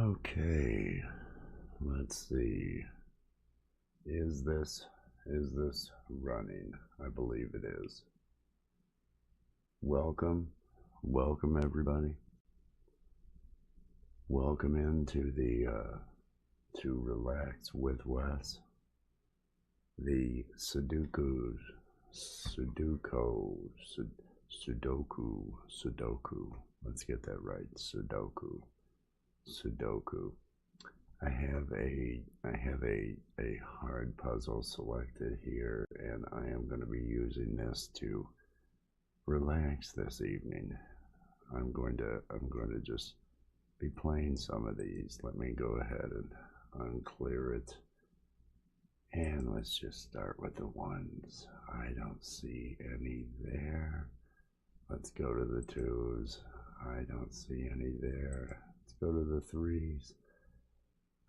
Okay, let's see. Is this running? I believe it is. Welcome everybody. Welcome into the to Relax with Wes. The Sudoku. Let's get that right. Sudoku. I have a hard puzzle selected here, and I am going to be using this to relax this evening. I'm going to just be playing some of these. Let me go ahead and unclear it. And let's just start with the ones. I don't see any there. Let's go to the twos. I don't see any there. Let's go to the threes.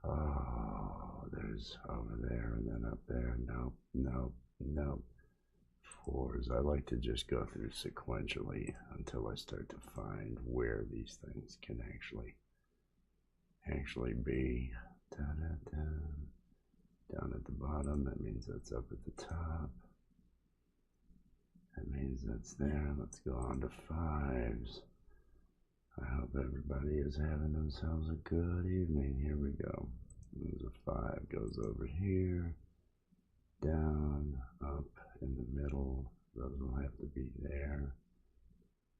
Oh, there's over there and then up there. Nope. Fours. I like to just go through sequentially until I start to find where these things can actually be. Down at the bottom, that means that's up at the top. That means that's there. Let's go on to fives. I hope everybody is having themselves a good evening. Here we go. There's a five, goes over here, down, up, in the middle. Those will have to be there.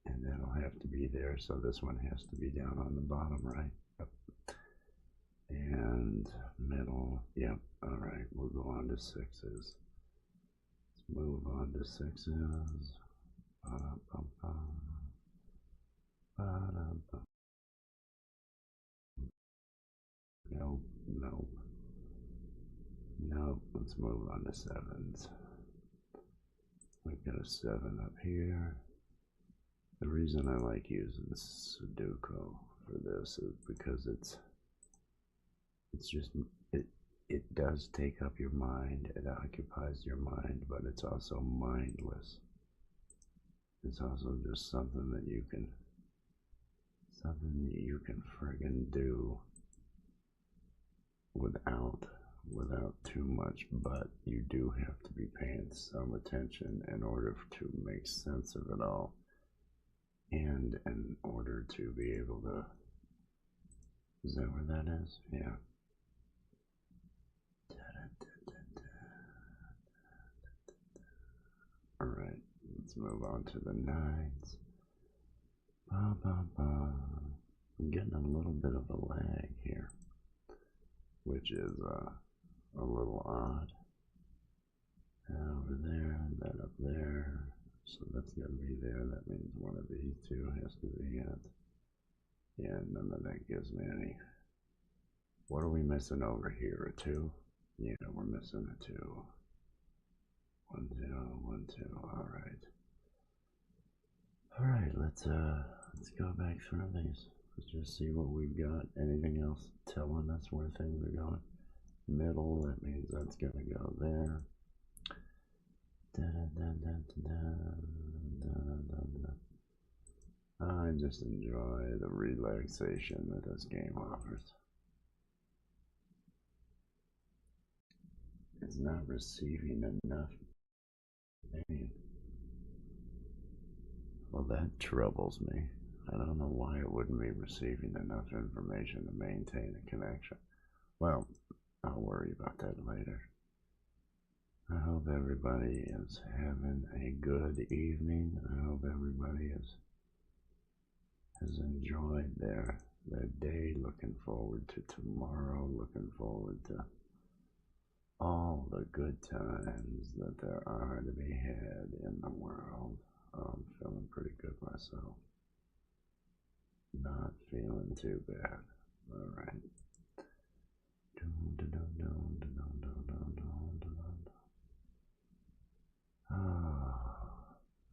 And that'll have to be there, so this one has to be down on the bottom, right? Yep. And middle, yep. All right, we'll go on to sixes. Let's move on to sixes. Nope. Let's move on to sevens. We've got a seven up here. The reason I like using Sudoku for this is because it's just it does take up your mind, it occupies your mind, but it's also mindless. It's also just something that you can friggin' do without too much, but you do have to be paying some attention in order to make sense of it all, and in order to be able to, is that where that is? Yeah. All right, let's move on to the nines. I'm getting a little bit of a lag here, which is a little odd. And over there, and that up there. So that's going to be there. That means one of these two has to be it. Yeah, none of that gives me any. What are we missing over here? A two? Yeah, we're missing a two. 1 0 1 2. All right, let's go back through these. Let's just see what we've got. Anything else telling us where things are going? Middle, that means that's gonna go there. I just enjoy the relaxation that this game offers. It's not receiving enough. Well, that troubles me. I don't know why it wouldn't be receiving enough information to maintain a connection. Well, I'll worry about that later. I hope everybody is having a good evening. I hope everybody has enjoyed their day, looking forward to tomorrow, looking forward to all the good times that there are to be had in the world. I'm feeling pretty good myself. Not feeling too bad. All right.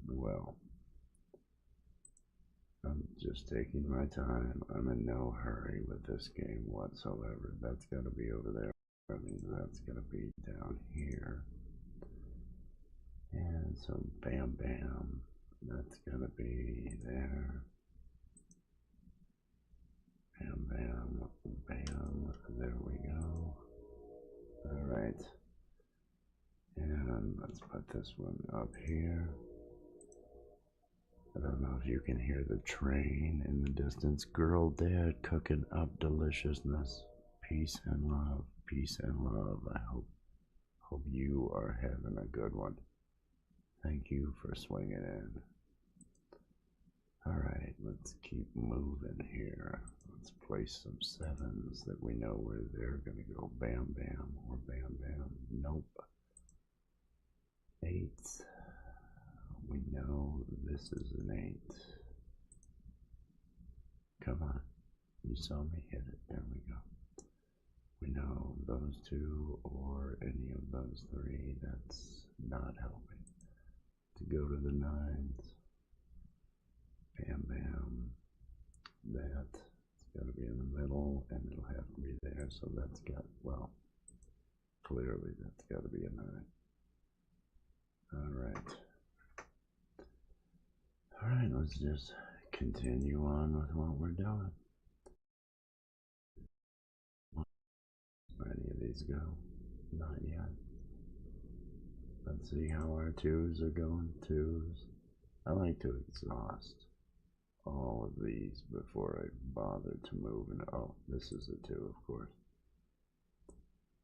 Well, I'm just taking my time. I'm in no hurry with this game whatsoever. That's got to be over there. I mean, that's going to be down here. And so bam, that's going to be there. Bam, There we go. Alright. And let's put this one up here. I don't know if you can hear the train in the distance. Girl, dad cooking up deliciousness. Peace and love. Peace and love. I hope you are having a good one. Thank you for swinging in. Alright, let's keep moving here. Let's place some sevens that we know where they're going to go. Bam, bam, or bam, bam. Nope. Eights. We know this is an 8. Come on. You saw me hit it. There we go. We know those two or any of those three. That's not helping. To go to the 9s. Bam, bam. It's got to be in the middle, and it'll have to be there. So that's got, well, clearly that's got to be a 9. Alright, let's just continue on with what we're doing. Where any of these go? Not yet. Let's see how our 2s are going. 2s. I like to exhaust all of these before I bother to move. And oh, this is a 2, of course.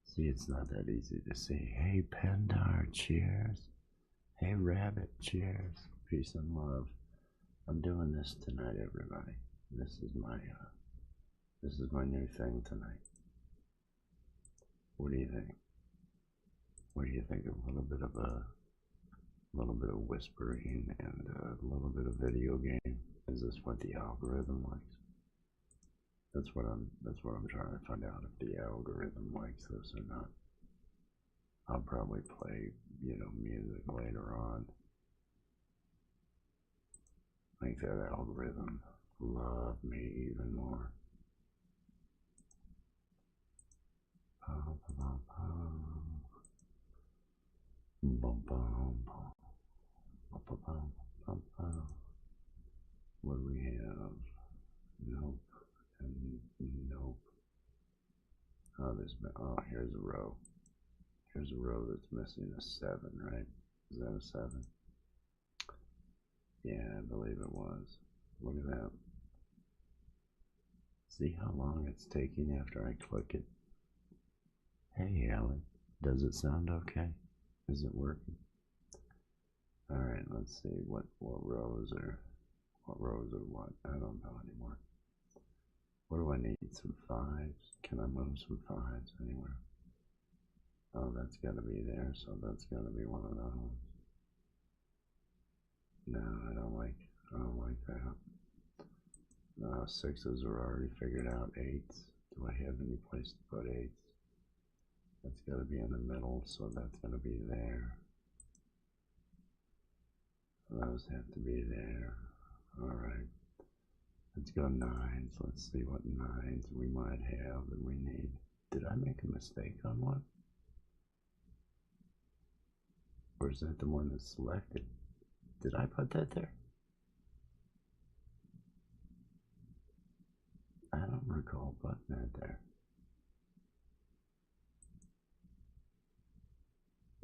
See, it's not that easy to see. Hey, Pendar, cheers. Hey, Rabbit, cheers. Peace and love. I'm doing this tonight, everybody. This is my new thing tonight. What do you think? What do you think? A little bit of whispering and a little bit of video game. Is this what the algorithm likes? That's what I'm trying to find out, if the algorithm likes this or not. I'll probably play, music later on. Make that algorithm love me even more. What do we have? Nope. And nope. Oh, here's a row. Here's a row that's missing a 7, right? Is that a 7? Yeah, I believe it was. Look at that. See how long it's taking after I click it? Hey, Alan. Does it sound okay? Is it working? Alright, let's see what rows are what. I don't know anymore. What do I need? Some 5s? Can I move some 5s anywhere? Oh, that's got to be there, so that's got to be one of those. No, I don't like that. No, 6s are already figured out. 8s. Do I have any place to put 8s? That's got to be in the middle, so that's going to be there. Those have to be there. Alright. Let's go 9s. Let's see what 9s we might have that we need. Did I make a mistake on one? Or is that the one that's selected? Did I put that there? I don't recall putting that there.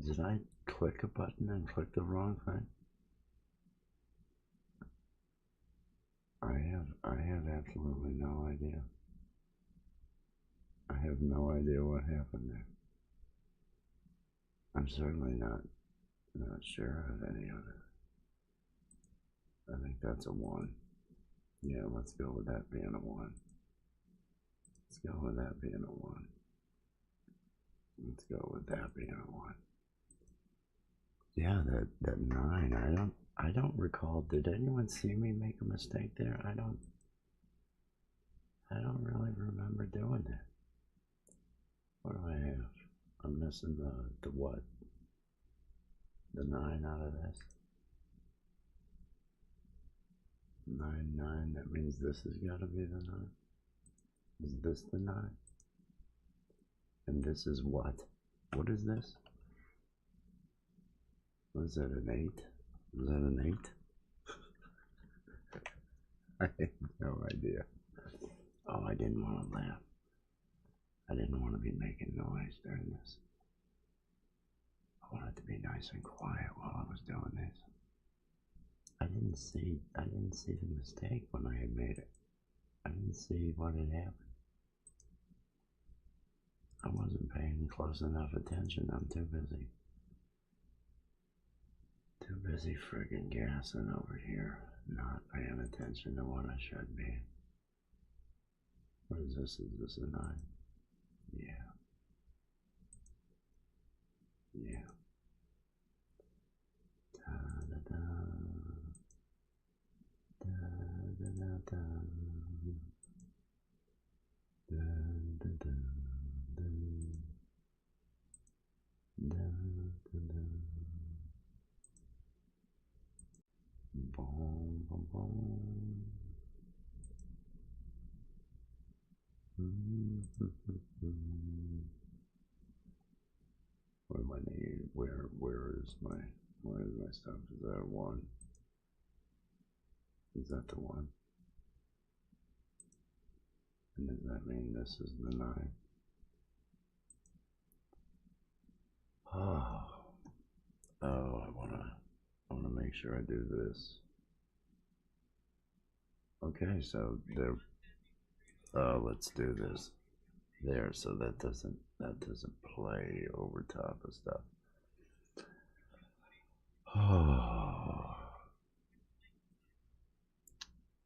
Did I click a button and click the wrong thing? I have absolutely no idea. I have no idea what happened there. I'm certainly not sure of any of it. I think that's a 1. Yeah, let's go with that being a 1. Let's go with that being a 1. Let's go with that being a 1. Yeah, that 9. I don't recall. Did anyone see me make a mistake there? I don't really remember doing that. What do I have? I'm missing the what? The 9 out of this. 9, 9. That means this has got to be the 9. Is this the 9? And this is what? What is this? Was that an 8? Was that an 8? I have no idea. Oh, I didn't want to laugh. I didn't want to be making noise during this. I wanted to be nice and quiet while I was doing this. I didn't see the mistake when I had made it. I didn't see what had happened. I wasn't paying close enough attention. I'm too busy. Too busy friggin' gassing over here, not paying attention to what I should be. What is this? Is this a 9? Yeah. Yeah. Da-da-da. Da-da-da-da. Da-da-da. Da-da-da. Boom, boom, boom. What do I need? Where is my stuff? Is that a 1? Is that the 1? And does that mean this is the 9? Oh, I wanna make sure I do this. Okay, so there. Let's do this there, so that doesn't play over top of stuff. Oh,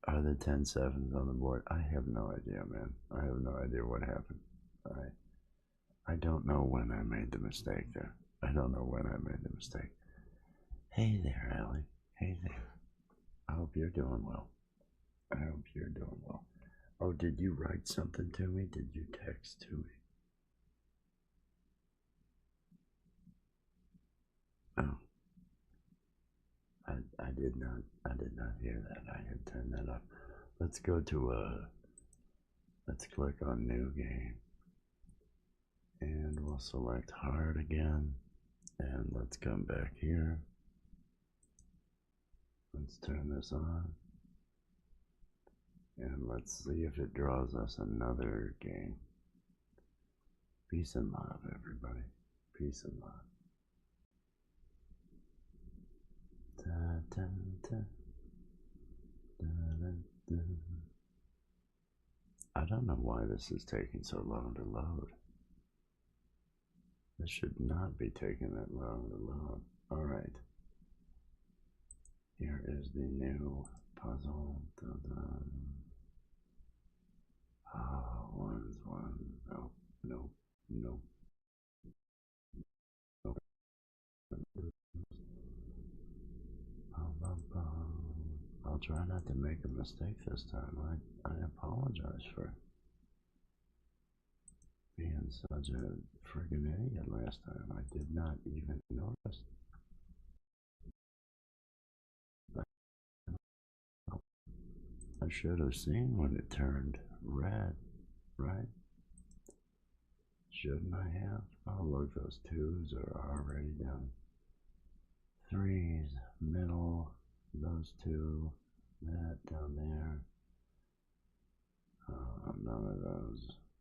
are the 10-7s on the board? I have no idea, man. I have no idea what happened. I don't know when I made the mistake there. I don't know when I made the mistake. Hey there, Allie. Hey there. I hope you're doing well. I hope you're doing well. Oh, did you write something to me? Did you text to me? Oh, I did not hear that. I had turned that off. Let's go to let's click on new game. And we'll select hard again. And let's come back here. Let's turn this on. And let's see if it draws us another game. Peace and love, everybody. Peace and love. Da, da, da. Da, da, da. I don't know why this is taking so long to load. This should not be taking that long to load. Alright. Here is the new puzzle. Da, da. Oh, 1's 1. Nope, nope, nope. Nope. I'll try not to make a mistake this time. I apologize for being such a friggin' idiot last time. I did not even notice. I should have seen when it turned red, right? Shouldn't I have? Oh, look, those 2s are already done. 3s, middle, those 2, that down there.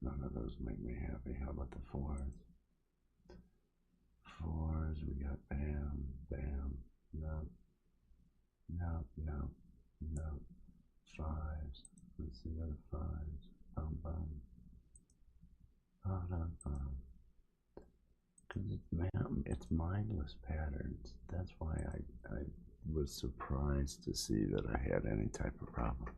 None of those make me happy. How about the 4s? 4s, we got bam, bam, nope, nope, nope, nope. 5s, let's see what the 5s, bum, bum, bum, bum, bum. Because it's mindless patterns. That's why I was surprised to see that I had any type of problem.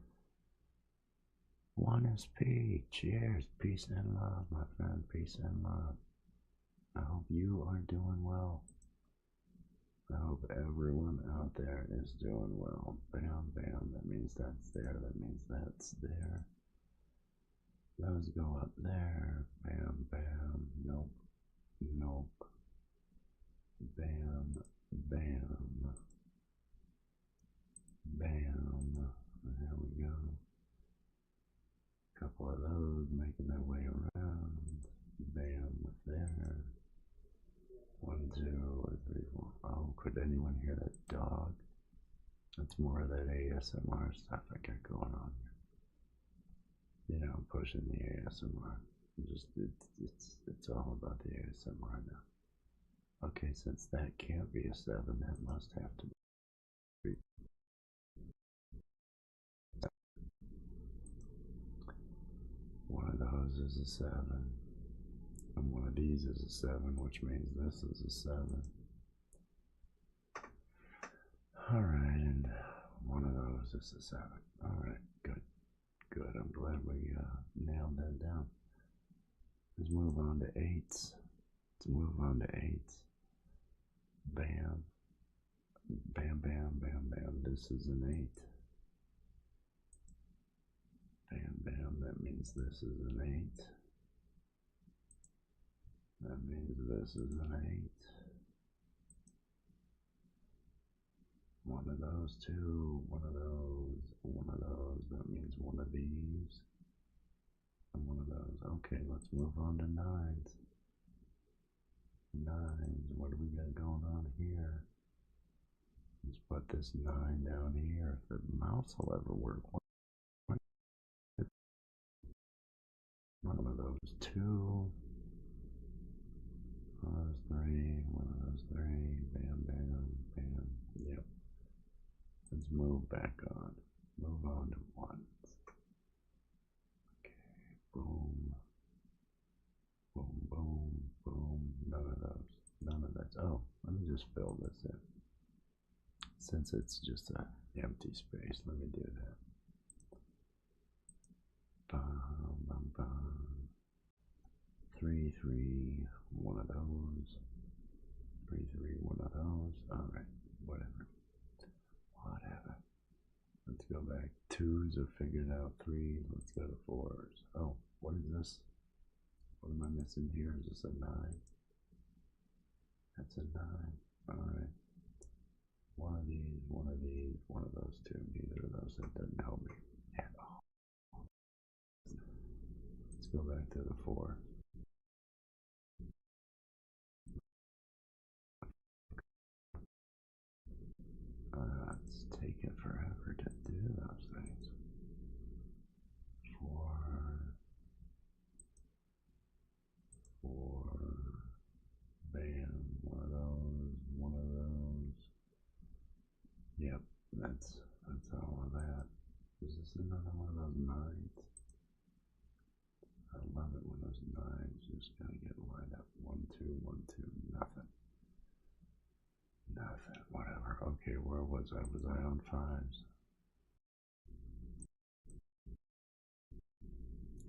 1 is P. Cheers. Peace and love, my friend. Peace and love. I hope you are doing well. I hope everyone out there is doing well. Bam, bam. That means that's there. That means that's there. Those go up there. Bam, bam. Nope. Nope. Bam, bam. Bam. There we go. Couple of those making their way around. Bam, with there. 1, 2, 3, 4. Oh, could anyone hear that dog? That's more of that ASMR stuff I got going on here. You know, pushing the ASMR. Just it's all about the ASMR now. Okay, since that can't be a 7, that must have to be. One of those is a 7, and one of these is a 7, which means this is a 7. Alright, and one of those is a 7. Alright, good, good. I'm glad we nailed that down. Let's move on to 8s. Let's move on to 8s. Bam. Bam, bam, bam, bam. This is an 8. Bam, bam. That means this is an 8. That means this is an 8. One of those two, one of those, one of those. That means one of these, and one of those. Okay, let's move on to 9s. 9s. What do we got going on here? Let's put this 9 down here. If the mouse will ever work. One of those 2. One of those 3. One of those 3. Bam, bam, bam. Yep. Let's move back on. Move on to 1s. Okay. Boom. Boom, boom, boom. None of those. None of that. Oh, let me just fill this in. Since it's just an empty space, let me do that. Bum, bum, bum. 3, 3, one of those. 3, 3, one of those. Alright, whatever. Whatever. Let's go back. 2s are figured out. 3s, let's go to 4s. Oh, what is this? What am I missing here? Is this a 9? That's a 9. Alright. One of these, one of these, one of those two. Neither of those. That doesn't help me at all. Let's go back to the 4. It's taking forever to do those things. 4, 4, bam, one of those, one of those. Yep, that's all of that. Is this another one of those 9s? I love it when those 9s just kind of get lined up. 1, 2, 1, 2, nothing. Nothing, whatever. Okay, where was I? Was I on 5s?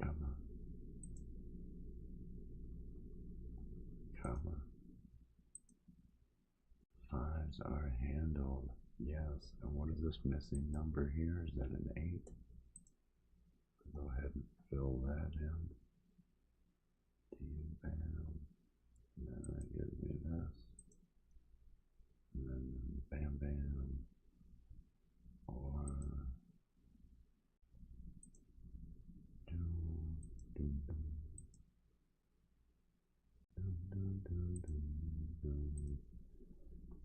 Come on. Come on. 5s are handled. Yes. And what is this missing number here? Is that an 8? Go ahead and fill that in. Bam. And then that gives me this. And then bam, bam. Or do, do, do.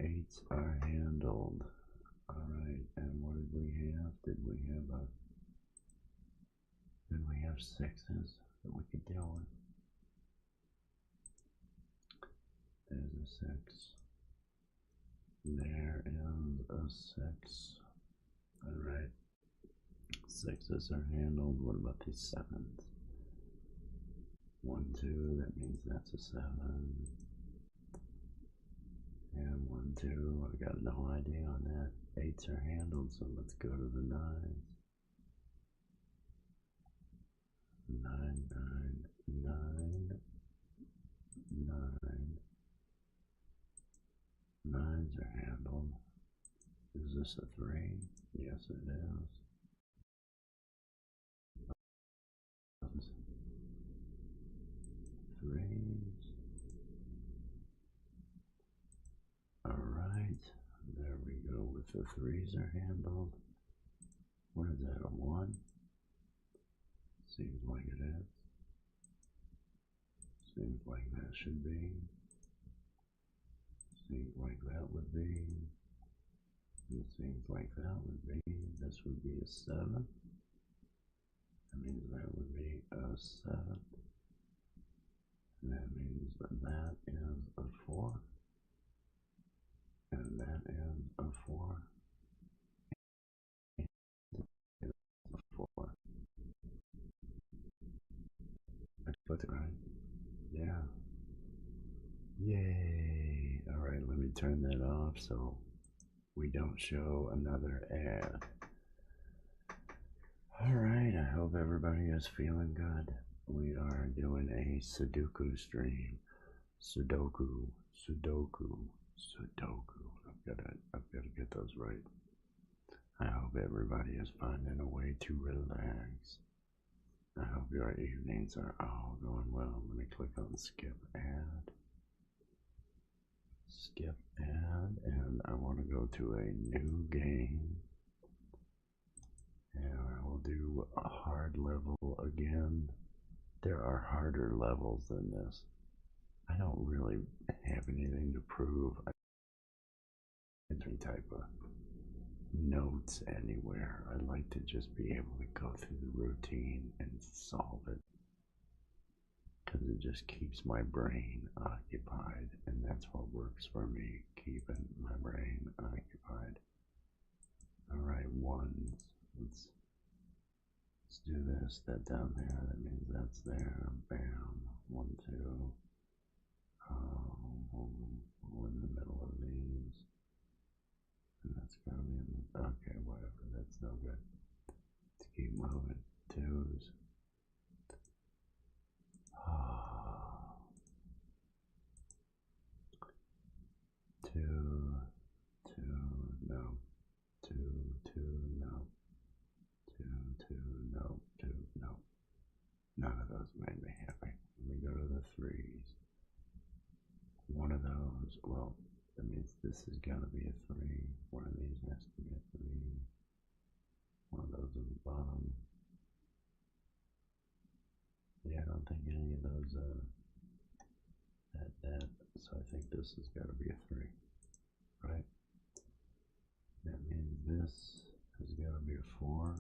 Eights are handled. Alright, and what did we have? Did we have 6s that we could deal with? There's a 6. There is a 6. Alright. 6s are handled. What about these 7s? 1, 2, that means that's a 7. And 1, 2, I got no idea on that. 8s are handled, so let's go to the 9s. 9, 9, 9, 9. 9s are handled. Is this a 3? Yes, it is. 3s. Alright, there we go with the 3s are handled. What is that, a 1? Seems like it is. Seems like that should be. Seems like that would be. It seems like that would be. This would be a 7. That means that would be a 7. both, right? Yeah. Yay! Alright, let me turn that off so we don't show another ad. Alright, I hope everybody is feeling good. We are doing a Sudoku stream. Sudoku. I've gotta get those right. I hope everybody is finding a way to relax. I hope your evenings are all going well. Let me click on skip ad. Skip ad, and I want to go to a new game. And I will do a hard level again. There are harder levels than this. I don't really have anything to prove. Any type of notes anywhere. I like to just be able to go through the routine and solve it, because it just keeps my brain occupied, and that's what works for me, keeping my brain occupied. Alright, ones. Let's do this. That down there, that means that's there. Bam. 1, 2. We're in the middle of these. And that's gotta be in the, okay, whatever, that's no good. Let's keep moving. Twos. Two, no. Two, no. Two, no. Two, no. None of those made me happy. Let me go to the threes. One of those, well, that means this has got to be a 3. One of these has to be a 3. One of those at the bottom. Yeah, I don't think any of those, that. So I think this has got to be a 3, right? That means this has got to be a 4.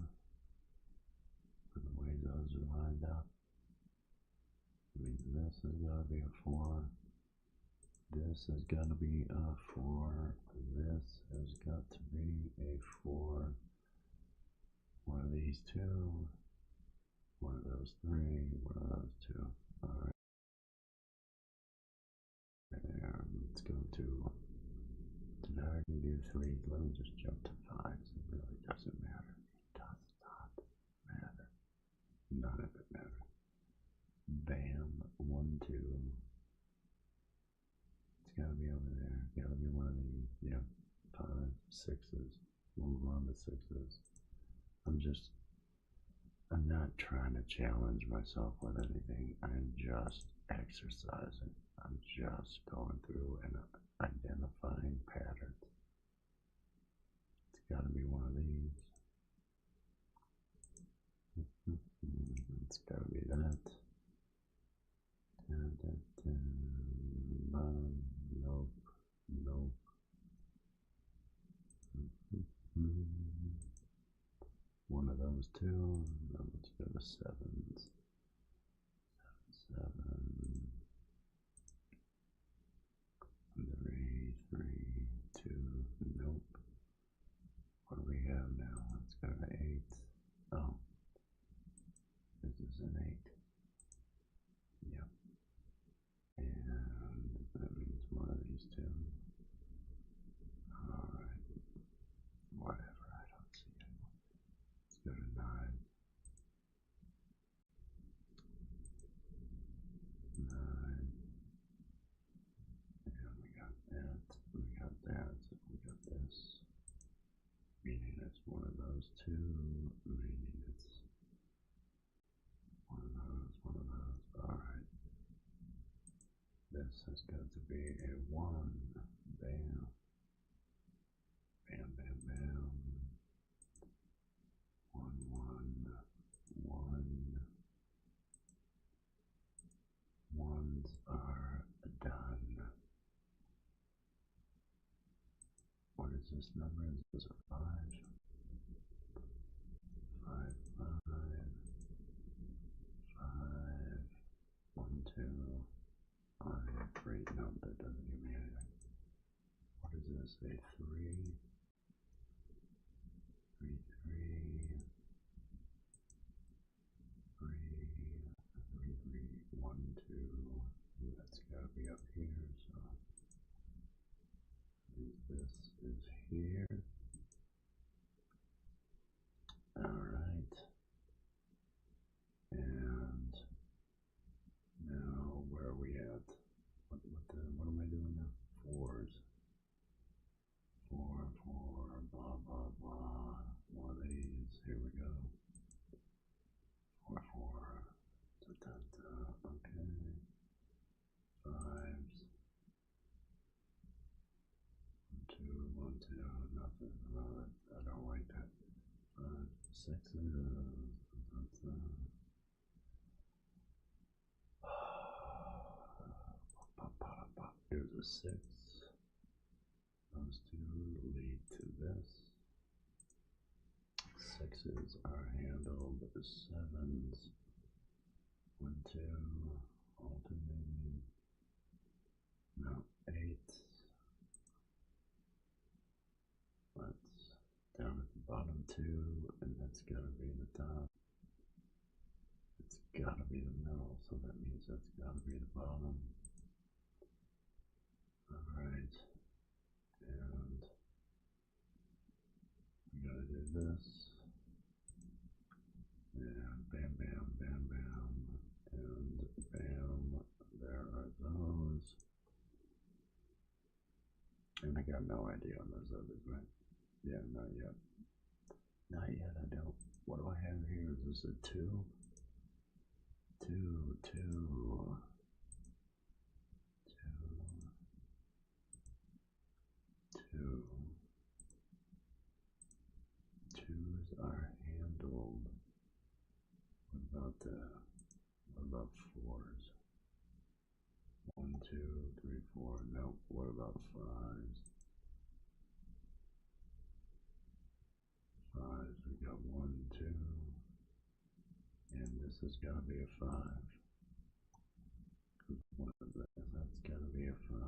For the way those are lined up. That means this has got to be a 4. This has got to be a 4. This has got to be a 4. One of these 2. One of those 3. One of those 2. Alright. There. Let's go to. Now I can do 3s. Let me just jump to 5s. It really doesn't matter. It does not matter. None of it matters. Bam. 1, 2. It's gotta be over there. Gotta be one of these. Yep. 5, 6s. Move on to 6s. I'm not trying to challenge myself with anything. I'm just exercising. I'm just going through and identifying patterns. It's gotta be one of these. It's gotta be that. Bottom. Nope. Nope. One of those 2. Now let's go to 7s. 7. 3, 3, 2. Nope. What do we have now? Let's go to 8. Oh. This is an 8. Yep. And that means one of these 2. Alright. Whatever, I don't see it. Let's go to 9. 9. And we got that. We got that. We got this. Meaning it's one of those 2. Meaning it's one of those. One of those. Alright. This has got to be a 1. Bam. Bam, bam, bam. 1, 1. 1. Ones are done. What is this number? Is this a 5? 5, 5. 5. 1, 2. 5, 3. No, that doesn't give me anything. What is this? A 3? 3, 3. 3, 3, 3. 1, here. Alright. And now where are we at? What am I doing now? Fours. Four, blah, blah, blah. One of these. Here we go. Four. Okay. Fives. 1, 2, nothing. I don't like that. Sixes. Here's a 6. Those two lead to this. Sixes are handled. Sevens. 1, 2. Alternating. No. 8. That's down at the bottom 2, and that's gotta be the top. It's gotta be the middle, so that means that's gotta be the bottom. Alright. And we gotta do this. And bam, bam, bam, bam. And bam. There are those. And I got no idea on those others, right? Yeah, not yet. Not yet, I don't. What do I have here? Is this a 2? 2, 2. 2. Twos are handled. What about fours? 1, 2, 3, 4. Nope. What about fives? Fives. We got 1, 2. And this has got to be a 5. What is that? That's got to be a 5.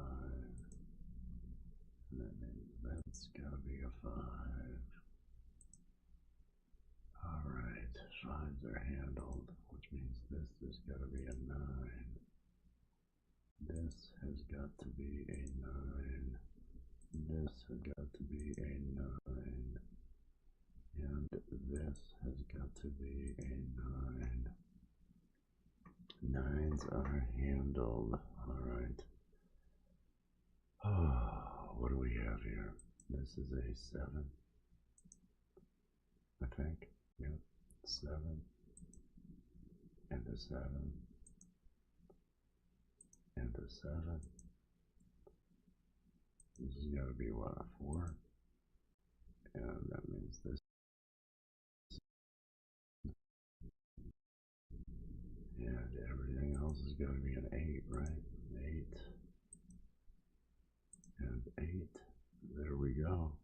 And that means that's got to be a 5. Alright, 5s are handled, which means this has got to be a 9. This has got to be a 9. This has got to be a 9. And this has got to be a 9. 9s are handled. Alright. Oh, what do we have here? This is a 7. I think. Yep. 7. And a 7. And a 7. This has got to be what, a 4? And that means this. And everything else is going to be an 8, right? 8. And 8. There we go.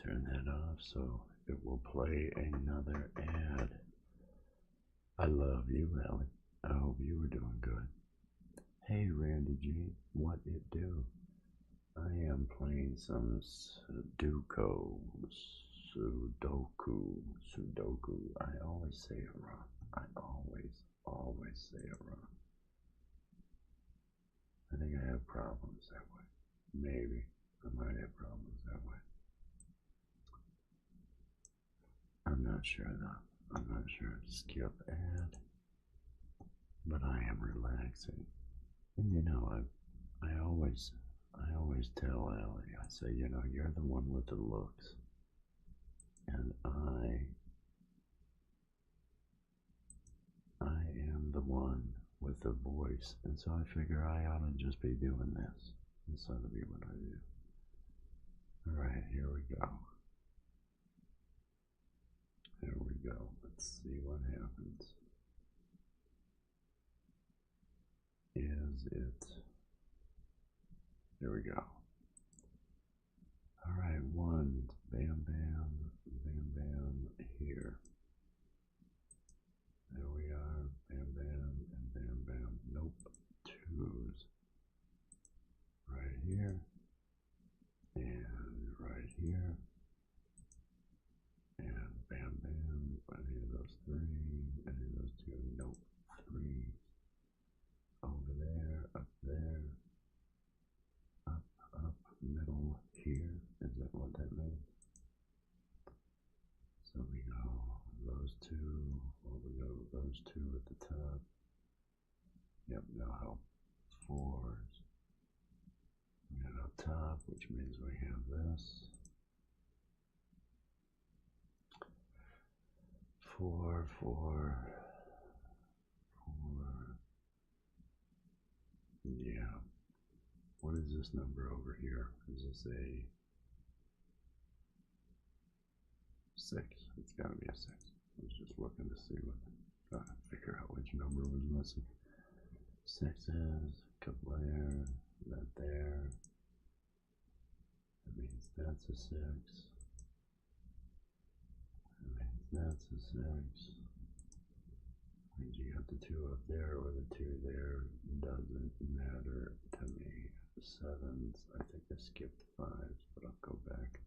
Turn that off so it will play another ad. I love you, Ellie. I hope you were doing good. Hey, Randy G, what it do? I am playing some Sudoku. I always say it wrong. I always say it wrong. I think I have problems that way. Maybe. I might have problems that way. I'm not sure though. I'm not sure. Skip ad. But I am relaxing. And you know, I always tell Allie, I say, you know, you're the one with the looks. And I am the one with the voice. And so I figure I ought to just be doing this. This ought to be what I do. Alright, here we go. Here we go. Let's see what happens. Is it? There we go. Alright, 1. Bam, bam, bam, bam, here. There we are. Bam, bam, and bam, bam. Nope. 2s. Right here. And right here. And bam, bam. Any of those 3. Any of those 2. Nope. 3. Over there. Up there. Up, middle. at the top. Yep, no help. 4s. And up top, which means we have this. 4, 4, 4. Yeah. What is this number over here? Is this a 6? It's got to be a 6. I was just looking to see what, figure out which number was missing. 6s, couple there, that there. That means that's a 6. That means that's a 6. Means you got the 2 up there or the 2 there. Doesn't matter to me. 7s, I think I skipped 5s, but I'll go back.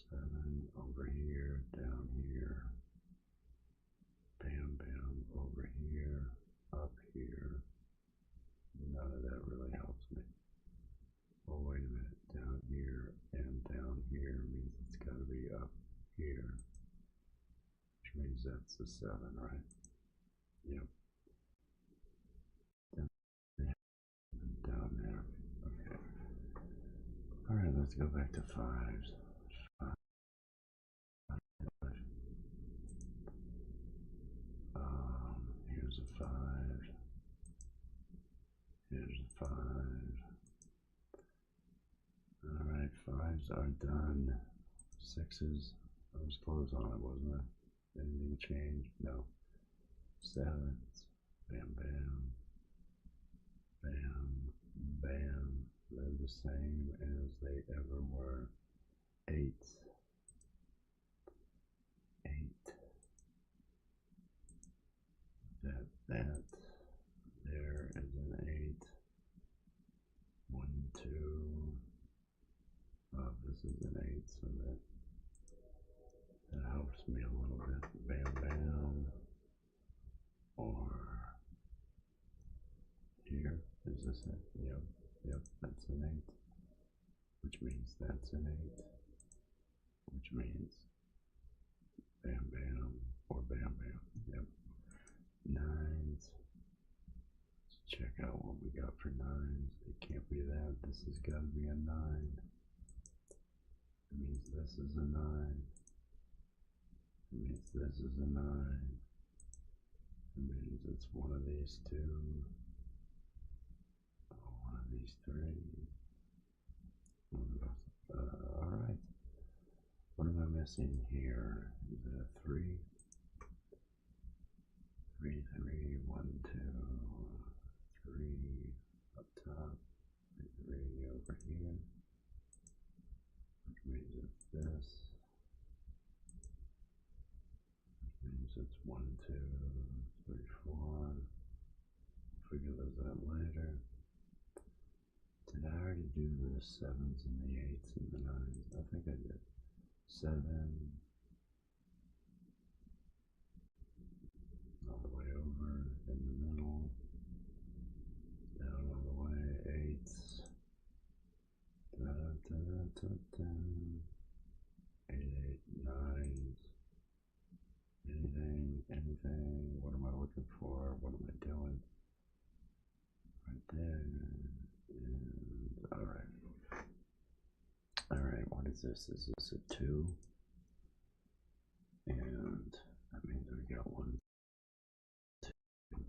7 over here, down here. Bam, bam, over here, up here. None of that really helps me. Oh, wait a minute. Down here and down here means it's got to be up here. Which means that's a 7, right? Yep. Down there. Okay. Alright, let's go back to 5s. Here's a 5. Here's a 5. Alright, 5s are done. 6s, I was close on it, wasn't it? Anything changed? No. 7s, bam, bam, bam, bam. They're the same as they ever were. 8s. 8. That there is an 8. 1, 2. Oh, this is an 8, so that helps me a little bit. Bam, bam. Or here, is this it? Yep, yep, that's an 8. Which means that's an 8. Which means bam, bam, or bam, bam. Yep. 9s. Let's check out what we got for 9s. It can't be that. This has got to be a 9. It means this is a 9. It means this is a 9. It means it's one of these 2. Or one of these 3. Alright. What am I missing here? Is it a 3? 3, 3, 1, 2, 3 up top, 3 over here, which means it's this, which means it's 1, 2, 3, 4, figure those out later. Did I already do the 7s and the 8s and the 9s? I think I did. 7, all the way over, in the middle, down all the way, 8s, da, da, da, da, 8, 8, 9s, anything, what am I looking for, what am I doing, right there, and alright, what is this a 2, and that means we got 1, 2,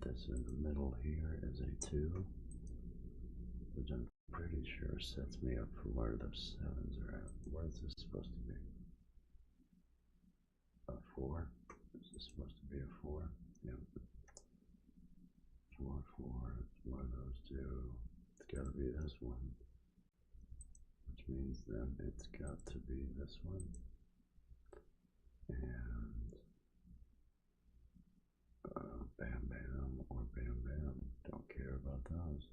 this in the middle here is a 2, which I'm pretty sure sets me up for where the 7s are at. Where is this supposed to be? A 4? Is this supposed to be a 4? Yep. 4, 4, it's one of those 2. It's got to be this one. Which means then it's got to be this one. And bam, bam, or bam, bam. Don't care about those.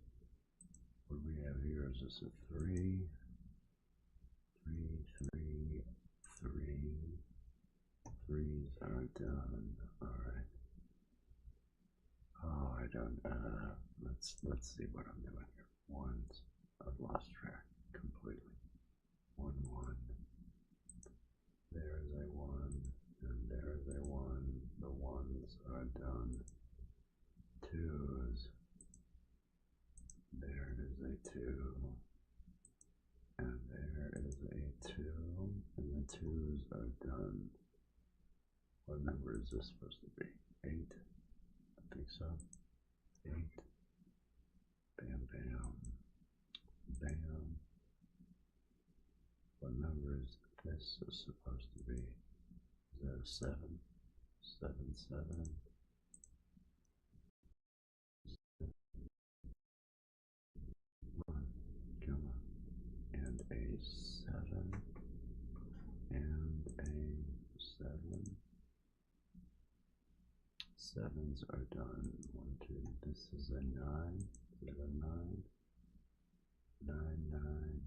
What do we have here? Is this a 3? 3, 3, 3. 3s aren't done. Alright. Oh, I don't, let's see what I'm doing here. 1s, I've lost track completely. 1, 1. There's a 1, and twos are done. What number is this supposed to be? 8? I think so. 8. Bam, bam. Bam. What number is this supposed to be? Is that a 7? 7, 7. Come on. And a 7. And a 7. Sevens are done. 1, 2. This is a 9. Is that a 9? 9, 9.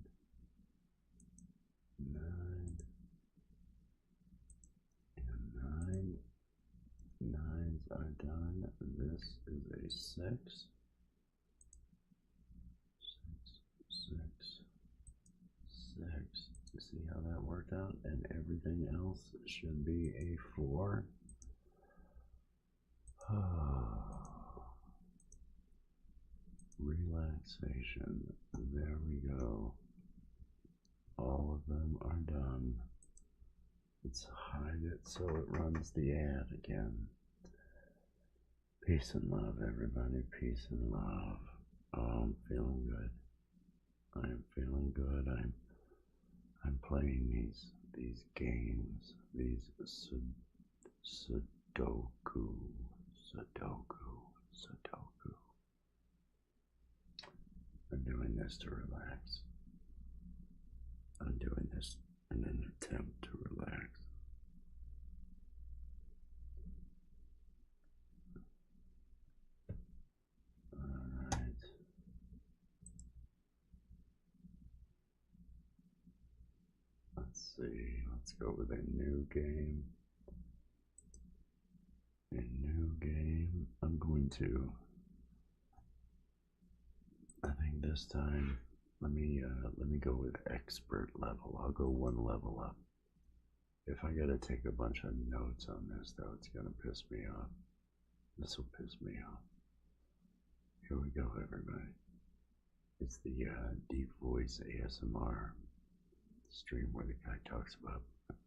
9. And 9. Nines are done. This is a 6. 6, 6, 6. You see how that worked out? And everything else should be a 4. Relaxation. There we go. All of them are done. Let's hide it so it runs the ad again. Peace and love, everybody. Peace and love. Oh, I'm feeling good. I am feeling good. I'm playing these games, these Sudoku. I'm doing this to relax. I'm doing this in an attempt to relax. Alright. Let's see. Let's go with a new game. I'm going to, I think this time, let me go with expert level. I'll go 1 level up. If I gotta take a bunch of notes on this, though, it's gonna piss me off. This will piss me off. Here we go, everybody. It's the Deep Voice ASMR stream where the guy talks about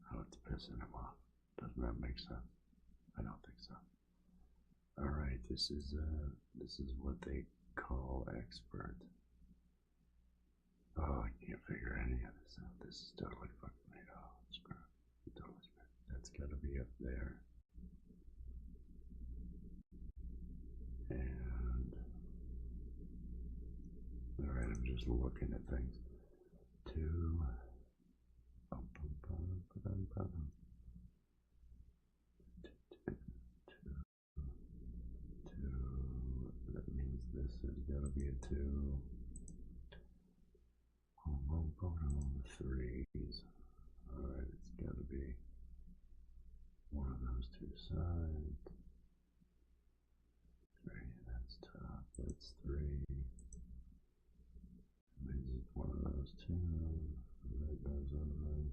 how it's pissing him off. Doesn't that make sense? I don't think so. Alright, this is what they call expert. Oh, I can't figure any of this out. This is totally fucking me. Oh, it's crap. Totally screwed. That's gotta be up there. And alright, I'm just looking at things. 2. That means this has gotta be a 2. 3s. Alright, it's gotta be one of those 2 sides. 3, that's top, that's 3. Means it's one of those 2. That goes over.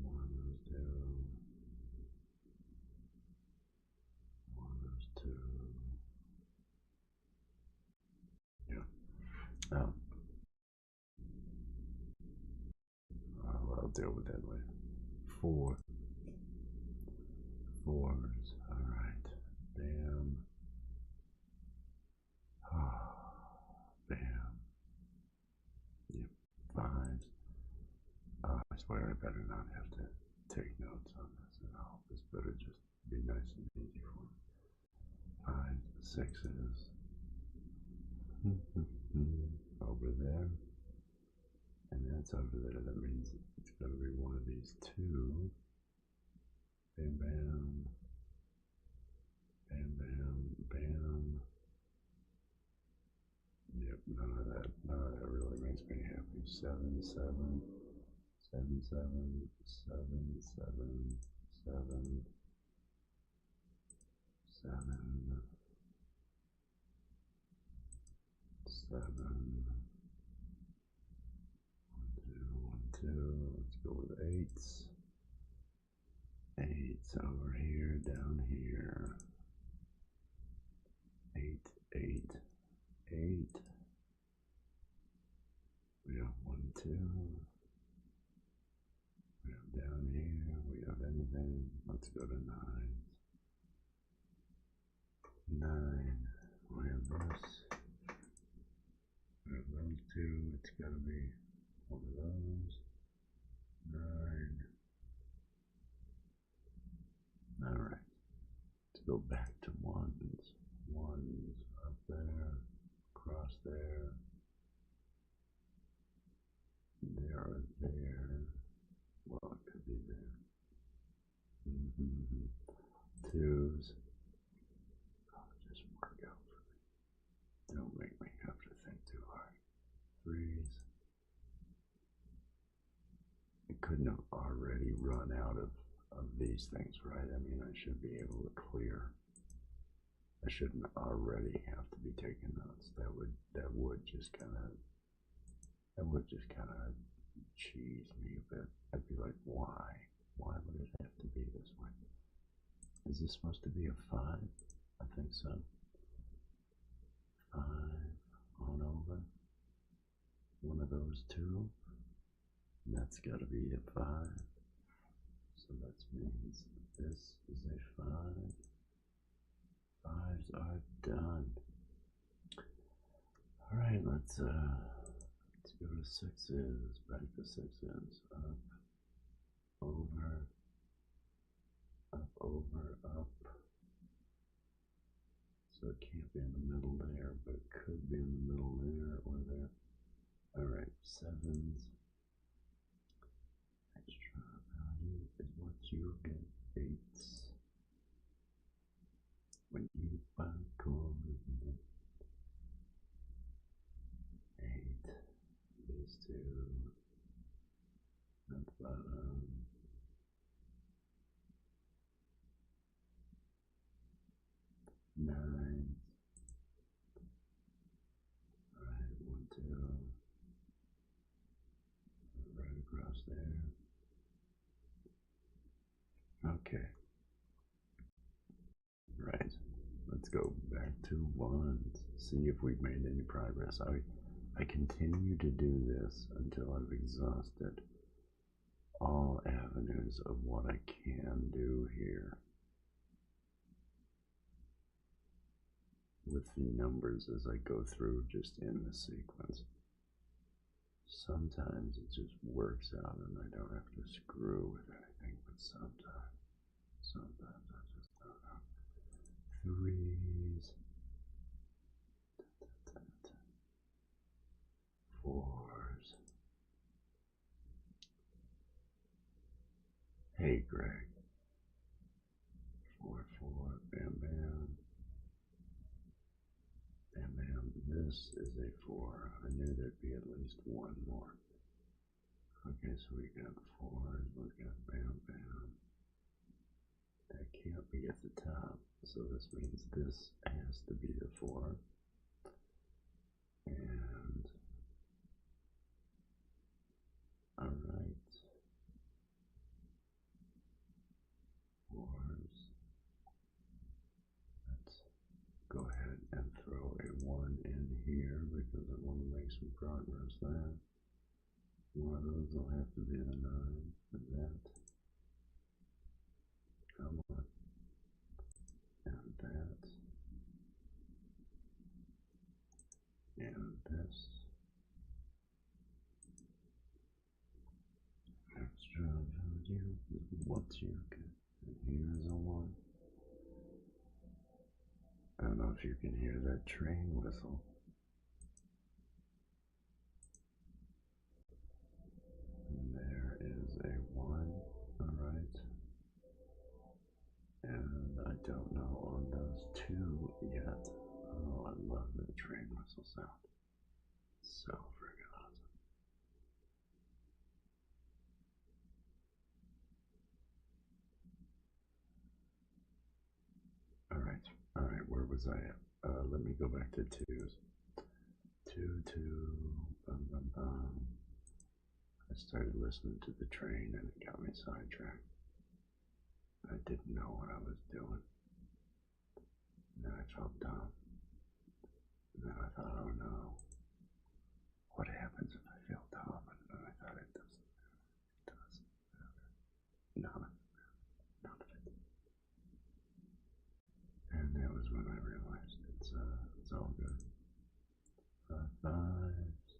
One of those 2. One of those 2. Yeah. I'll deal with that later. 4. 4s. Alright. Bam. Bam. Yep. 5s. I swear I better not have to take notes on this at all. This better just be nice and easy for me. 5s, 6s. Over there. And that's over there. That means it's going to be one of these 2. Bam, bam. Bam, bam, bam. Yep, none of that really makes me happy. 7, 7. 7, 7, 7, 7, 7, 7, 7. 1, 2. Let's go with 8s. 8s over here, down here. 8, 8, 8. We got 1, 2. anything. Let's go to 9. 9. We have this. We have those two. It's got to be one of those. 9. Alright. Let's go back to ones. Ones up there. Across there. There or there. Well, it could be there. Twos. Oh, just work out for me. Don't make me have to think too hard. Threes. It couldn't have already run out of these things, right? I mean, I should be able to clear. I shouldn't already have to be taking notes. That would just kind of cheese me a bit. I'd be like, why? Why would it have to be this way? Is this supposed to be a 5? I think so. 5 on over. One of those two. That's got to be a 5. So that means this is a 5. 5s are done. All right, let's go to 6s. Back to 6s. Up, over, up, over, up. So it can't be in the middle there, but it could be in the middle there or there. All right, 7s. Extra value is what you get. 8s. When you find gold, 8. These two. At the bottom. 9. Alright, 1, 2. Right across there. Okay. Right. Let's go back to 1s. See if we've made any progress. I continue to do this until I've exhausted all avenues of what I can do here with the numbers as I go through just in the sequence. Sometimes it just works out and I don't have to screw with anything, but sometimes I just don't know. 3s, 4s. Hey, Greg. 4, 4, bam, bam. Bam, bam. This is a 4. I knew there'd be at least one more. Okay, so we got 4s, we got bam, bam. That can't be at the top, so this means this has to be the 4. And, alright. 4s. Let's go ahead and throw a 1 in here because I want to make some progress there. One of those will have to be the 9 for that. Come on. And that. And this. Extra value is what you get. And here's a 1. I don't know if you can hear that train whistle. And there is a 1. Alright. And I don't know on those 2 yet. Oh, I love that train whistle sound. So friggin' awesome. Alright, where was I at? Let me go back to 2s. 2, 2, bum, bum, bum. I started listening to the train and it got me sidetracked. I didn't know what I was doing. And then I felt dumb. And then I thought, oh no, what happens if I feel dumb? And then I thought it does. No. was when I realized it's all good. 5s.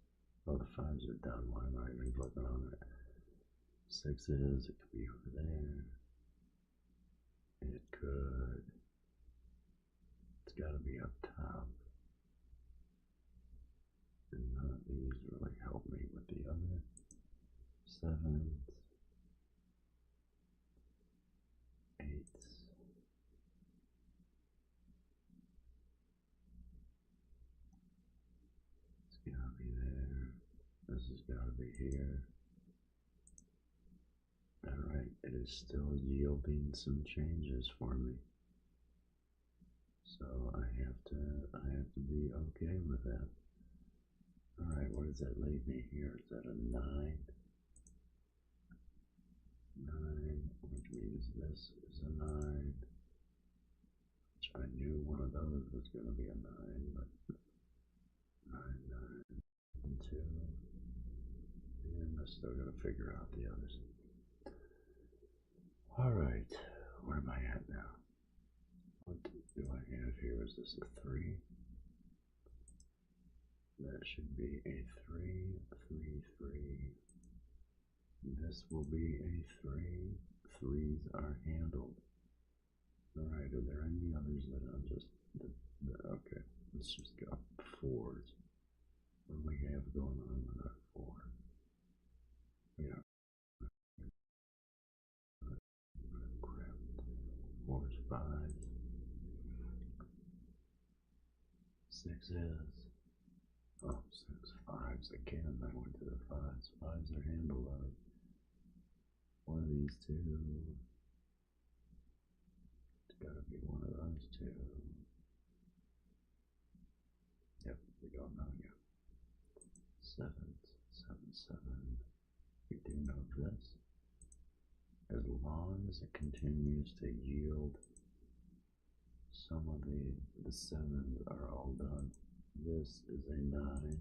Oh, the 5s are done. Why am I even clicking on it? 6s, it could be over there. It could. It's gotta be up top. And none of these really help me with the other 7s, 8s. It's gotta be there. This has gotta be here. Alright, it is still yielding some changes for me. So I have to be okay with that. Alright, what does that leave me here? Is that a 9? 9, which means this is a 9. Which I knew one of those was going to be a 9, but 9, 9, 2. And I still got to figure out the others. Alright, where am I at now? What do I have here? Is this a 3? That should be a 3, 3, 3. This will be a 3. 3s are handled. Alright, are there any others that I'm just... okay, let's just go 4s. What do we have going on with our 4? Yeah. Crap. 4s, 5s. 6s. Oh, 6, 5s again. I went to the 5s. 5s are handled out of one of these two. It's gotta be one of those two. Yep, we don't know yet. 7s, 7, 7. We do know this. As long as it continues to yield, some of the 7s are all done. This is a 9.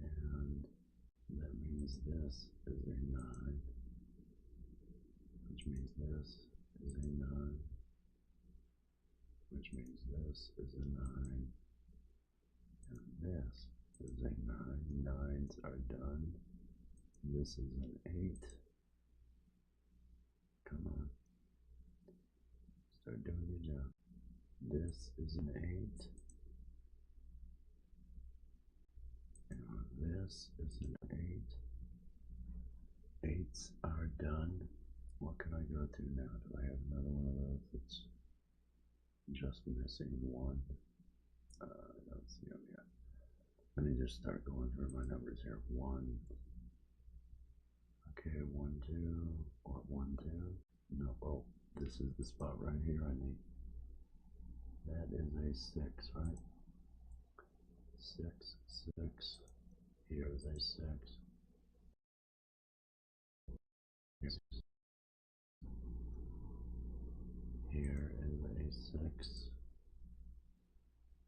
And that means this is a 9. Which means this is a 9. Which means this is a 9. And this is a 9. 9s are done. This is an 8. Come on. Start doing your job. This is an 8. And this is an 8. 8s are done. What can I go to now? Do I have another one of those that's just missing 1? I don't see them yet. Let me just start going through my numbers here. 1. Okay, 1, 2, or 1, 2. No, oh, this is the spot right here I need. That is a 6, right? 6, 6. Here is a 6. Here is a 6.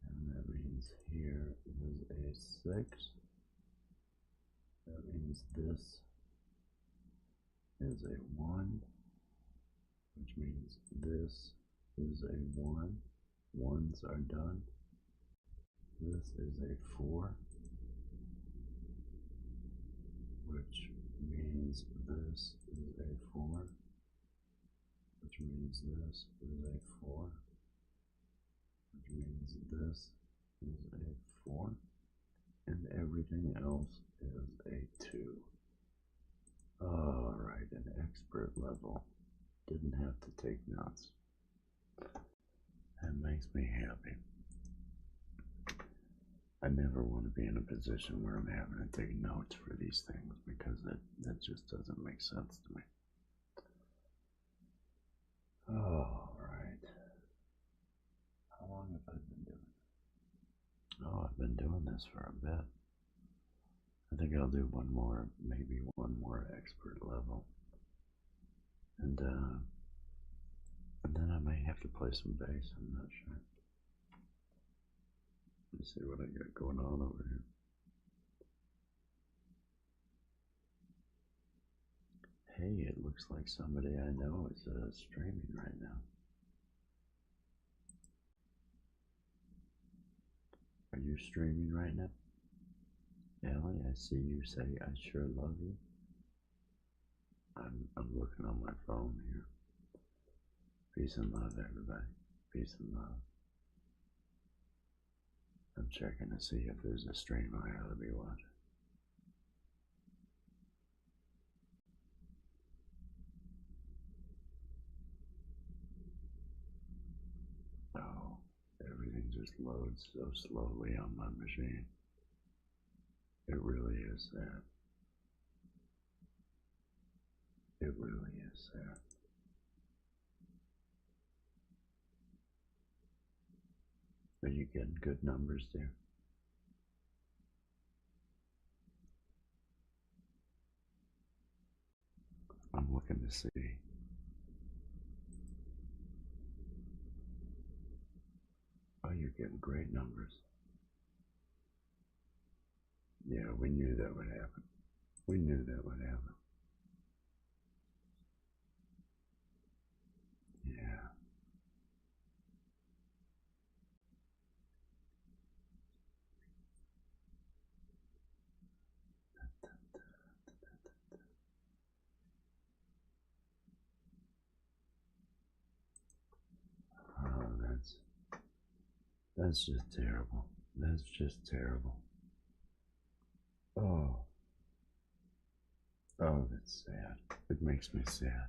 And that means here is a 6. That means this is a 1. Which means this is a 1. 1s are done. This is a 4. Which means this is a 4. Which means this is a 4. Which means this is a 4. And everything else is a 2. Alright, an expert level. Didn't have to take notes. That makes me happy. I never want to be in a position where I'm having to take notes for these things because that just doesn't make sense to me. Alright. How long have I been doing this? Oh, I've been doing this for a bit. I think I'll do one more, maybe one more expert level. And then I may have to play some bass, I'm not sure. Let's see what I got going on over here. Hey, it looks like somebody I know is streaming right now. Are you streaming right now? Ellie, I see you say I sure love you. I'm looking on my phone here. Peace and love, everybody. Peace and love. I'm checking to see if there's a stream I ought to be watching. Oh, everything just loads so slowly on my machine. It really is sad. It really is sad. Are you getting good numbers there? I'm looking to see. Oh, you're getting great numbers. Yeah, we knew that would happen. We knew that would happen. Yeah. Oh, that's just terrible. That's just terrible. Oh, oh, that's sad. It makes me sad.